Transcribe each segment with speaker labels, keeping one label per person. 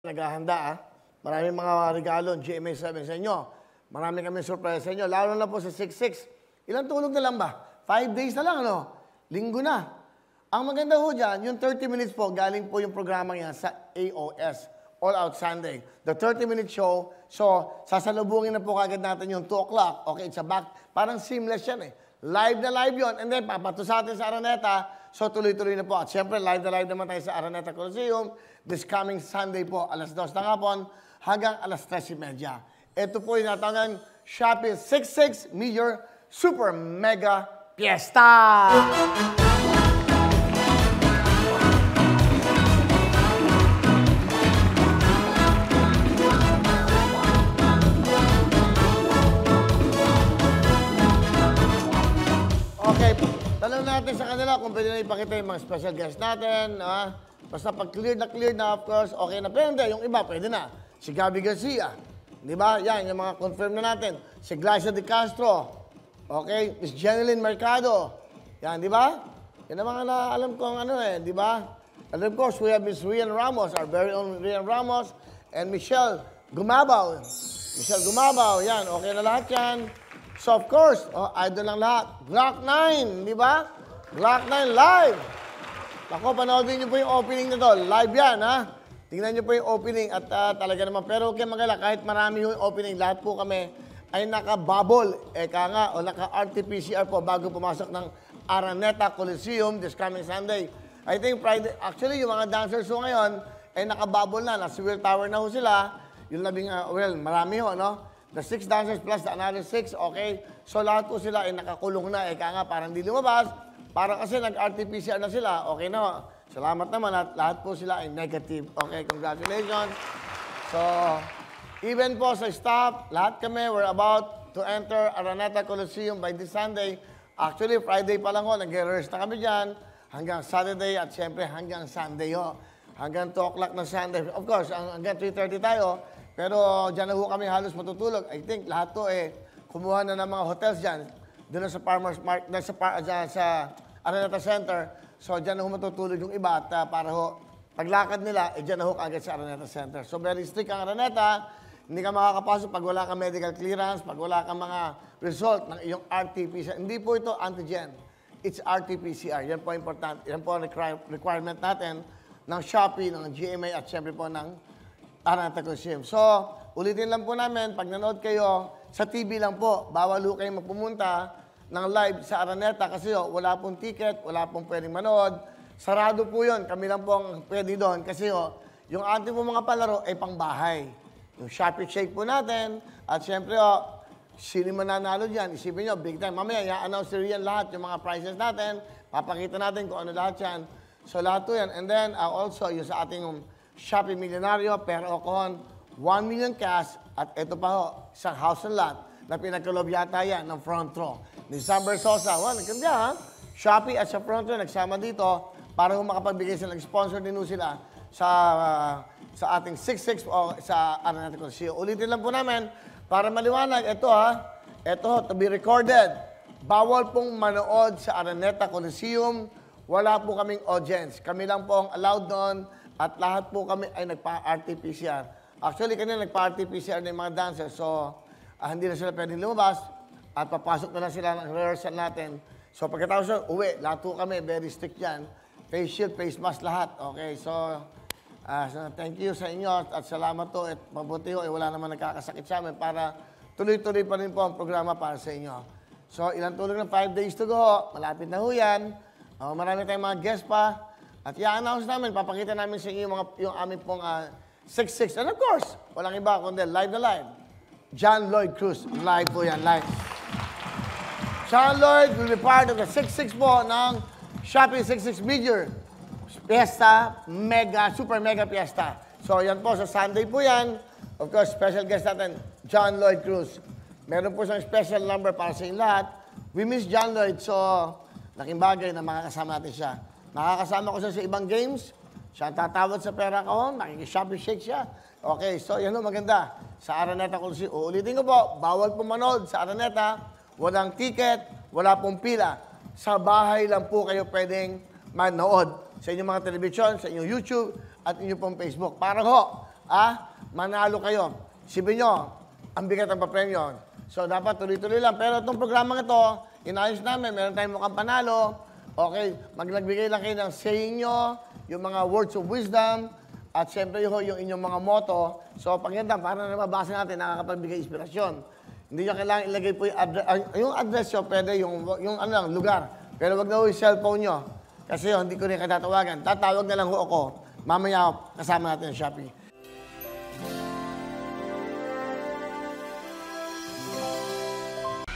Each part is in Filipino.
Speaker 1: Naghahanda Maraming mga regalo, GMA 7 sa inyo. Marami kami surprise sa inyo. Lalo na po sa 6-6. Ilang tulog na lang ba? 5 days na lang, ano? Linggo na. Ang maganda ho dyan, yung 30 minutes po, galing po yung programa yan sa AOS, All Out Sunday. The 30-minute show, so sasalubungin na po kagad natin yung 2 o'clock. Okay, it's a back. Parang seamless yan Live na live yon. And then, papato sa atin sa Araneta. So, tuloy-tuloy na po. At syempre, live na live naman tayo sa Araneta Coliseum. This coming Sunday po, alas 2 ng hapon, hanggang alas 3:30. Ito po yung natangan Shopee 6-6 Major Super Mega Fiesta! Okay, tanong natin sa kanila kung pwede na ipakita yung mga special guests natin. Basta pag clear na, of course, okay na. Pero hindi, yung iba, pwede na. Si Gabby Garcia, di ba? Yan, yung mga confirm na natin. Si Glacia De Castro, okay? Miss Jeneline Mercado, yan, di ba? Yan ang mga alam ko ang di ba? And of course, we have Miss Rian Ramos, our very own Rian Ramos, and Michelle Gumabaw. Michelle Gumabaw, yan, okay na lahat yan. So, of course, idol lang lahat. Glock 9, di ba? Glock 9 live. Ako, panoodin niyo po yung opening na to. Live yan, Tingnan niyo po yung opening at talaga naman. Pero huwag kayong magala, kahit marami yung opening, lahat po kami ay naka-bubble. Naka-RT-PCR po bago pumasok ng Araneta Coliseum this coming Sunday. I think Friday, actually, yung mga dancers po ngayon ay naka-bubble na. Nasa Will Tower na ho sila. Yung labing, marami ho, no? The 6 dancers plus the another 6, okay? So lahat po sila ay nakakulong na. Parang di lumabas. Para kasi nag-RT-PCR na sila, okay na. Salamat naman at lahat po sila ay negative. Okay, congratulations. So, even po sa staff, lahat kami, we're about to enter Araneta Coliseum by this Sunday. Actually, Friday pa lang nag-rehearse na kami dyan. Hanggang Saturday at siyempre hanggang Sunday Hanggang 2 o'clock na Sunday. Of course, hanggang 3:30 tayo. Pero dyan na kami halos matutulog. I think lahat to kumuha na ng mga hotels dyan. Doon sa Farmers Market, sa Araneta Center. So, dyan na matutulog yung iba at para paglakad nila, dyan na agad sa Araneta Center. So, very strict ang Araneta. Hindi ka makakapasok pag wala kang medical clearance, pag wala kang mga result ng iyong RT-PCR. Hindi po ito antigen. It's RT-PCR. Yan po important. Yan po ang requirement natin ng Shopee, ng GMA at syempre po ng Araneta Coliseum. So, ulitin lang po namin, pag nanood kayo, sa TV lang po, bawal kayo magpumunta ng live sa Araneta kasi wala pong ticket, wala pong pwedeng manood. Sarado po yun. Kami lang po ang pwede doon kasi yung ating po mga palaro ay pangbahay. Yung Shopee Shake po natin at syempre sino mananalo dyan, isipin nyo, big time. Mamaya, i-announce yan lahat, yung mga prizes natin, papakita natin kung ano lahat yan. So lahat po yan. And then also, yung sa ating Shopee Millionario, Pero Ocon, 1 million cash at ito pa isang house and lot na pinagkalob yata yan ng front row. Ni Sam Bersosa. Nagkanda Shopee at sa front row nagsama dito para makapagbigay sila ng sponsor din sila sa ating 6-6 o sa Araneta Coliseum. Ulitin lang po namin para maliwanag. Ito to be recorded. Bawal pong manood sa Araneta Coliseum. Wala po kaming audience. Kami lang po ang allowed doon at lahat po kami ay nagpa-RT-PCR. Actually, kanina nagpa-RT-PCR na yung mga dancers. So, hindi na sila pwedeng lumabas at papasok na lang sila ng rehearsal natin. So pagkatapos uwi, lahat po kami, very strict yan. Face shield, face mask, lahat. Okay, so thank you sa inyo at salamat to. At mabuti wala naman nagkakasakit sa amin para tuloy-tuloy pa rin po ang programa para sa inyo. So ilang tulog na 5 days to go. Malapit na yan. Marami tayong mga guests pa. At i-announce namin, papakita namin sa inyo yung aming pong 6-6. And of course, walang iba kundi live na live. John Lloyd Cruz. Live po yan, live. John Lloyd will be part of the 6-6 po ng Shopee 6-6 Major Fiesta, Super Mega Fiesta. So, yan po, sa Sunday po yan. Of course, special guest natin, John Lloyd Cruz. Meron po siyang special number para sa inyo lahat. We miss John Lloyd, so laking bagay na makakasama natin siya. Nakakasama ko siya sa ibang games. Siya ang tatawad sa pera ko, nakikishopee shake siya. Okay, so yan maganda. Sa Araneta Coliseum, uulitin ko po, bawal po manood sa Araneta. Walang ticket, wala pong pila. Sa bahay lang po kayo pwedeng manood. Sa inyong mga telebisyon, sa inyong YouTube, at inyong pong Facebook. Para manalo kayo. Isipin nyo, ang bigat ng papremyo. So, dapat tuloy-tuloy lang. Pero itong programang ito, inayos namin, meron tayong mukhang panalo. Okay, nagbigay lang kayo ng saying nyo, yung mga words of wisdom, at siyempre yung inyong mga motto. So, pagkita, para na mabasa natin, nakakapagbigay inspirasyon. Hindi nyo kailangan ilagay po yung address nyo, pwede yung ano lang, lugar. Pero wag na yung cellphone nyo. Kasi hindi ko rin katatawagan. Tatawag na lang ho ako. Mamaya kasama natin ang Shopee.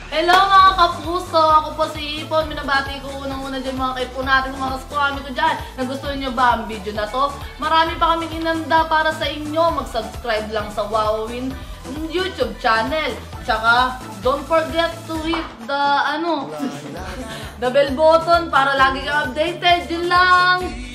Speaker 2: Hello mga kapuso! Ako po si Ipon. Minabati ko unang-una dyan mga kaipo natin, mga kaskwami ko dyan. Nagustuhan nyo ba ang video na to? Marami pa kaming inanda para sa inyo. Mag-subscribe lang sa Wowin YouTube channel. Tsaka, don't forget to hit the, the bell button para lagi kang updated. Yun lang!